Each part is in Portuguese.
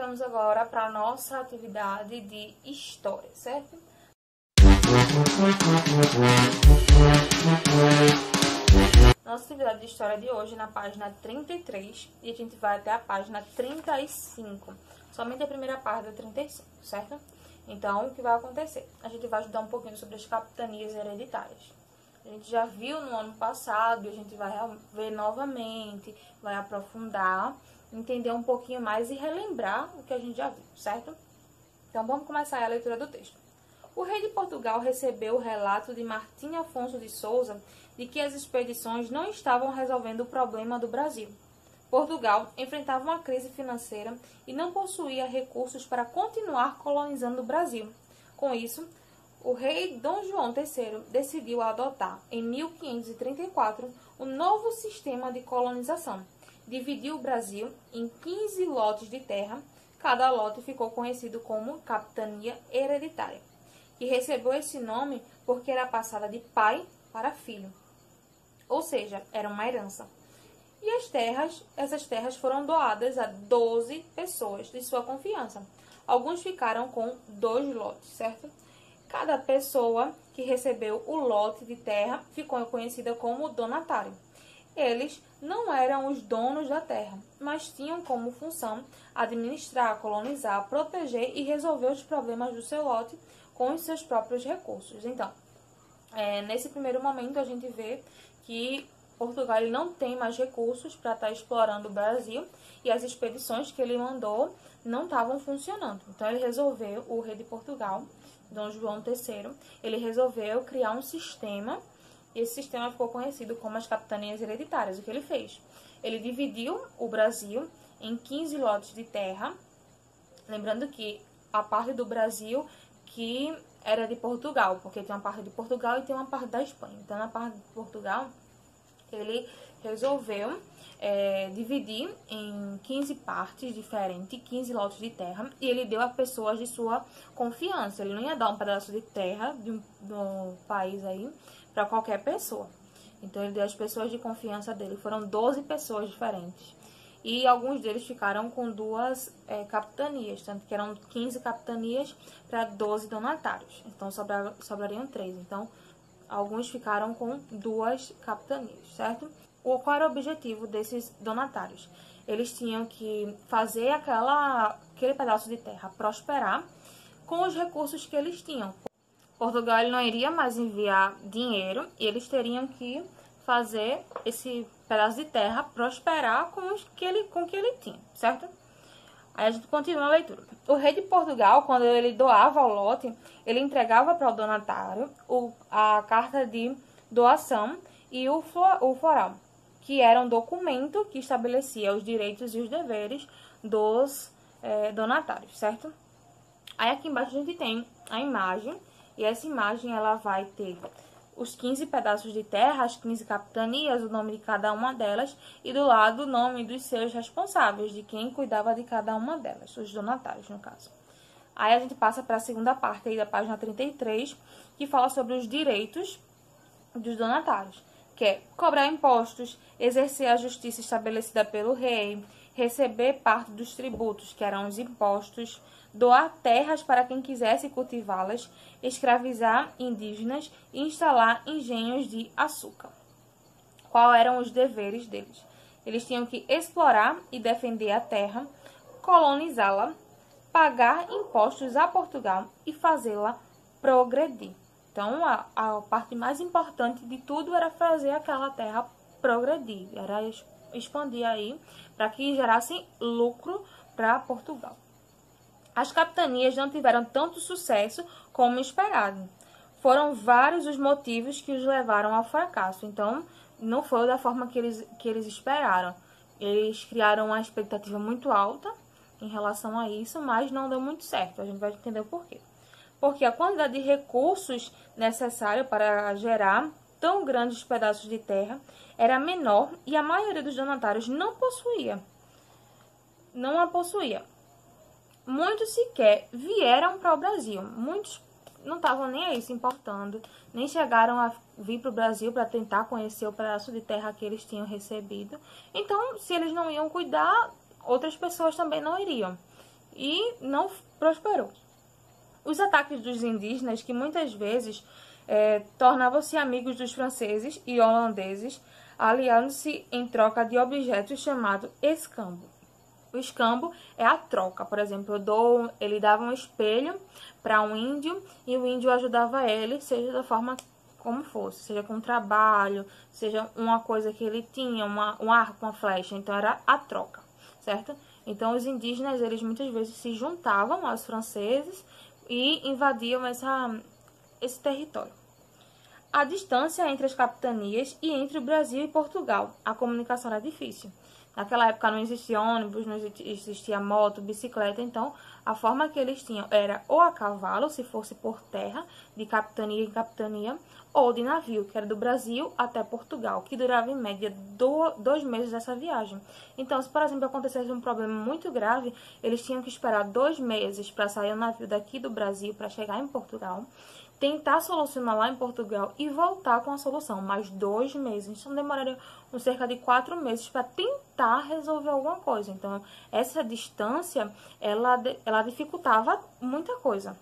vamos agora para a nossa atividade de história, certo? Nossa atividade de história de hoje é na página 33 e a gente vai até a página 35. Somente a primeira parte da 35, certo? Então, o que vai acontecer? A gente vai estudar um pouquinho sobre as capitanias hereditárias. A gente já viu no ano passado, a gente vai ver novamente, vai aprofundar, entender um pouquinho mais e relembrar o que a gente já viu, certo? Então, vamos começar a leitura do texto. O rei de Portugal recebeu o relato de Martim Afonso de Souza de que as expedições não estavam resolvendo o problema do Brasil. Portugal enfrentava uma crise financeira e não possuía recursos para continuar colonizando o Brasil. Com isso, o rei Dom João III decidiu adotar, em 1534, um novo sistema de colonização. Dividiu o Brasil em 15 lotes de terra. Cada lote ficou conhecido como capitania hereditária, que recebeu esse nome porque era passada de pai para filho, ou seja, era uma herança. E essas terras foram doadas a 12 pessoas de sua confiança. Alguns ficaram com 2 lotes, certo? Cada pessoa que recebeu o lote de terra ficou conhecida como donatário. Eles não eram os donos da terra, mas tinham como função administrar, colonizar, proteger e resolver os problemas do seu lote com os seus próprios recursos. Então, nesse primeiro momento a gente vê que Portugal ele não tem mais recursos para estar explorando o Brasil e as expedições que ele mandou não estavam funcionando. Então ele resolveu, o rei de Portugal, Dom João III, ele resolveu criar um sistema, e esse sistema ficou conhecido como as capitanias hereditárias. O que ele fez? Ele dividiu o Brasil em 15 lotes de terra, lembrando que a parte do Brasil que era de Portugal, porque tem uma parte de Portugal e tem uma parte da Espanha. Então, na parte de Portugal, ele resolveu dividir em 15 partes diferentes, 15 lotes de terra, e ele deu a pessoas de sua confiança. Ele não ia dar um pedaço de terra de um país aí para qualquer pessoa. Então, ele deu as pessoas de confiança dele. Foram 12 pessoas diferentes. E alguns deles ficaram com 2 capitanias, tanto que eram 15 capitanias para 12 donatários. Então, sobrariam 3. Então, alguns ficaram com 2 capitanias, certo? Qual era o objetivo desses donatários? Eles tinham que fazer aquele pedaço de terra prosperar com os recursos que eles tinham. Portugal ele não iria mais enviar dinheiro e eles teriam que fazer esse pedaço de terra prosperar com o que ele tinha, certo? Aí a gente continua a leitura. O rei de Portugal, quando ele doava o lote, ele entregava para o donatário a carta de doação e o floral, que era um documento que estabelecia os direitos e os deveres dos donatários, certo? Aí aqui embaixo a gente tem a imagem, e essa imagem ela vai ter os 15 pedaços de terra, as 15 capitanias, o nome de cada uma delas, e do lado o nome dos seus responsáveis, de quem cuidava de cada uma delas, os donatários, no caso. Aí a gente passa para a segunda parte aí da página 33, que fala sobre os direitos dos donatários, que é cobrar impostos, exercer a justiça estabelecida pelo rei, receber parte dos tributos, que eram os impostos, doar terras para quem quisesse cultivá-las, escravizar indígenas e instalar engenhos de açúcar. Quais eram os deveres deles? Eles tinham que explorar e defender a terra, colonizá-la, pagar impostos a Portugal e fazê-la progredir. Então, a parte mais importante de tudo era fazer aquela terra progredir, era expandir aí para que gerassem lucro para Portugal. As capitanias não tiveram tanto sucesso como esperado. Foram vários os motivos que os levaram ao fracasso. Então, não foi da forma que eles esperaram. Eles criaram uma expectativa muito alta em relação a isso, mas não deu muito certo. A gente vai entender o porquê. Porque a quantidade de recursos necessários para gerar tão grandes pedaços de terra era menor e a maioria dos donatários não a possuía. Muitos sequer vieram para o Brasil. Muitos não estavam nem aí se importando, nem chegaram a vir para o Brasil para tentar conhecer o pedaço de terra que eles tinham recebido. Então, se eles não iam cuidar, outras pessoas também não iriam. e não prosperou. Os ataques dos indígenas, que muitas vezes tornavam-se amigos dos franceses e holandeses, aliando-se em troca de objetos chamados escambo. O escambo é a troca. Por exemplo, ele dava um espelho para um índio e o índio ajudava ele, seja da forma como fosse, seja com trabalho, seja uma coisa que ele tinha, um arco, uma flecha. Então, era a troca, certo? Então, os indígenas, eles muitas vezes se juntavam aos franceses e invadiam esse território. A distância entre as capitanias e entre o Brasil e Portugal. A comunicação era difícil. Naquela época não existia ônibus, não existia moto, bicicleta, então a forma que eles tinham era ou a cavalo, se fosse por terra, de capitania em capitania, ou de navio, que era do Brasil até Portugal, que durava em média 2 meses dessa viagem. Então, se por exemplo acontecesse um problema muito grave, eles tinham que esperar 2 meses para sair o navio daqui do Brasil para chegar em Portugal, tentar solucionar lá em Portugal e voltar com a solução, mais 2 meses. Então, demoraria cerca de 4 meses para tentar resolver alguma coisa. Então, essa distância, ela dificultava muita coisa.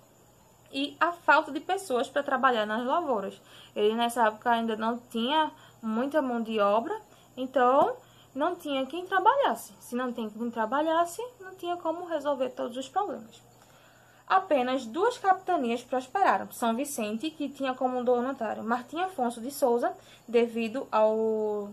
E a falta de pessoas para trabalhar nas lavouras. Ele, nessa época, ainda não tinha muita mão de obra, então não tinha quem trabalhasse. Se não tinha quem trabalhasse, não tinha como resolver todos os problemas. Apenas 2 capitanias prosperaram. São Vicente, que tinha como donatário Martim Afonso de Souza, devido ao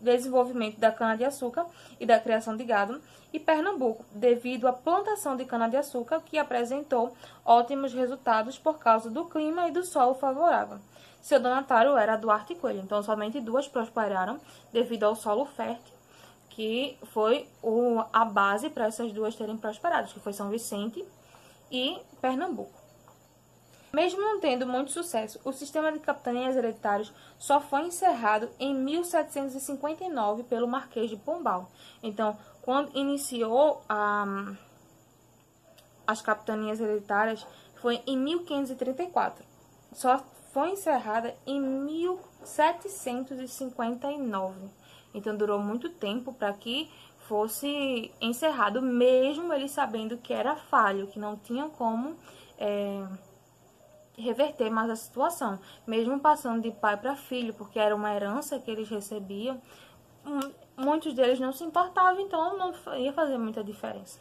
desenvolvimento da cana-de-açúcar e da criação de gado, e Pernambuco, devido à plantação de cana-de-açúcar, que apresentou ótimos resultados por causa do clima e do solo favorável. Seu donatário era Duarte Coelho, então somente 2 prosperaram devido ao solo fértil, que foi a base para essas 2 terem prosperado, que foi São Vicente e Pernambuco. Mesmo não tendo muito sucesso, o sistema de capitanias hereditários só foi encerrado em 1759 pelo Marquês de Pombal. Então, quando iniciou as capitanias hereditárias, foi em 1534. Só foi encerrada em 1759. Então, durou muito tempo para que fosse encerrado, mesmo eles sabendo que era falho, que não tinha como reverter mais a situação, mesmo passando de pai para filho, porque era uma herança que eles recebiam. Muitos deles não se importavam, então não ia fazer muita diferença,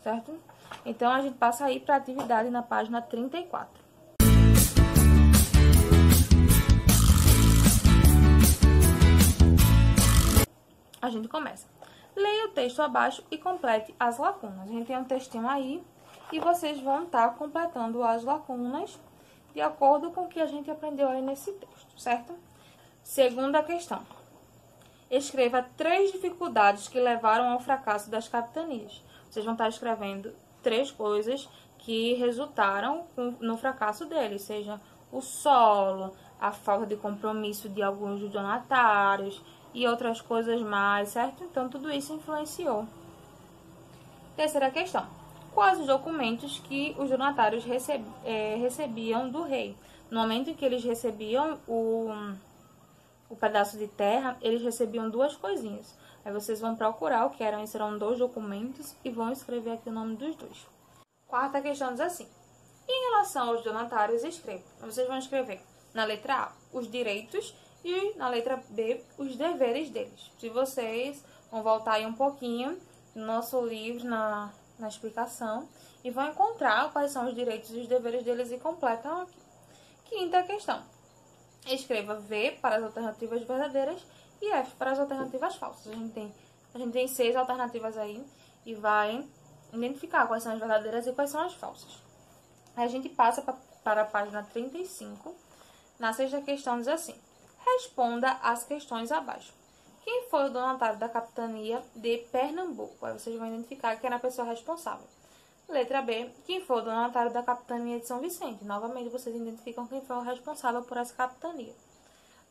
certo? Então, a gente passa aí para a atividade na página 34. A gente começa. Leia o texto abaixo e complete as lacunas. A gente tem um textinho aí e vocês vão estar completando as lacunas de acordo com o que a gente aprendeu aí nesse texto, certo? Segunda questão. Escreva 3 dificuldades que levaram ao fracasso das capitanias. Vocês vão estar escrevendo 3 coisas que resultaram no fracasso deles, seja o solo, a falta de compromisso de alguns dos donatários e outras coisas mais, certo? Então, tudo isso influenciou. Terceira questão. Quais os documentos que os donatários recebiam do rei? No momento em que eles recebiam o pedaço de terra, eles recebiam 2 coisinhas. Aí vocês vão procurar o que eram, serão 2 documentos e vão escrever aqui o nome dos 2. Quarta questão diz assim. Em relação aos donatários, escreva. Vocês vão escrever na letra A os direitos e na letra B os deveres deles. Se vocês vão voltar aí um pouquinho no nosso livro, na explicação, e vão encontrar quais são os direitos e os deveres deles e completam aqui. Quinta questão. Escreva V para as alternativas verdadeiras e F para as alternativas falsas. A gente tem 6 alternativas aí e vai identificar quais são as verdadeiras e quais são as falsas. Aí a gente passa para a página 35. Na sexta questão diz assim. Responda as questões abaixo. Quem foi o donatário da capitania de Pernambuco? Aí vocês vão identificar quem era a pessoa responsável. Letra B. Quem foi o donatário da capitania de São Vicente? Novamente, vocês identificam quem foi o responsável por essa capitania.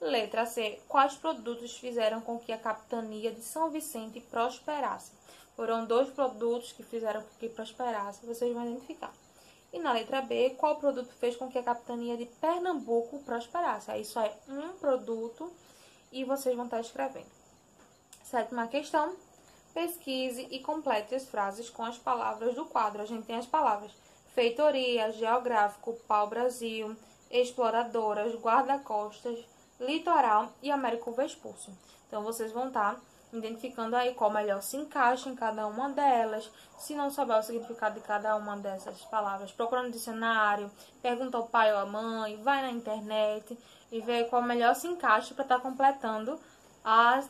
Letra C. Quais produtos fizeram com que a capitania de São Vicente prosperasse? Foram 2 produtos que fizeram com que prosperasse. Vocês vão identificar. E na letra B, qual produto fez com que a capitania de Pernambuco prosperasse? Aí só é um produto e vocês vão estar escrevendo. Sétima questão. Pesquise e complete as frases com as palavras do quadro. A gente tem as palavras feitoria, geográfico, pau-brasil, exploradoras, guarda-costas, litoral e Américo Vespúcio. Então, vocês vão estar identificando aí qual melhor se encaixa em cada uma delas. Se não souber o significado de cada uma dessas palavras, procura no dicionário, pergunta ao pai ou à mãe, vai na internet e vê qual melhor se encaixa para estar completando as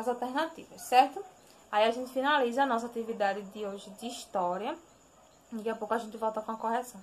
alternativas, certo? Aí a gente finaliza a nossa atividade de hoje de história. Daqui a pouco a gente volta com a correção.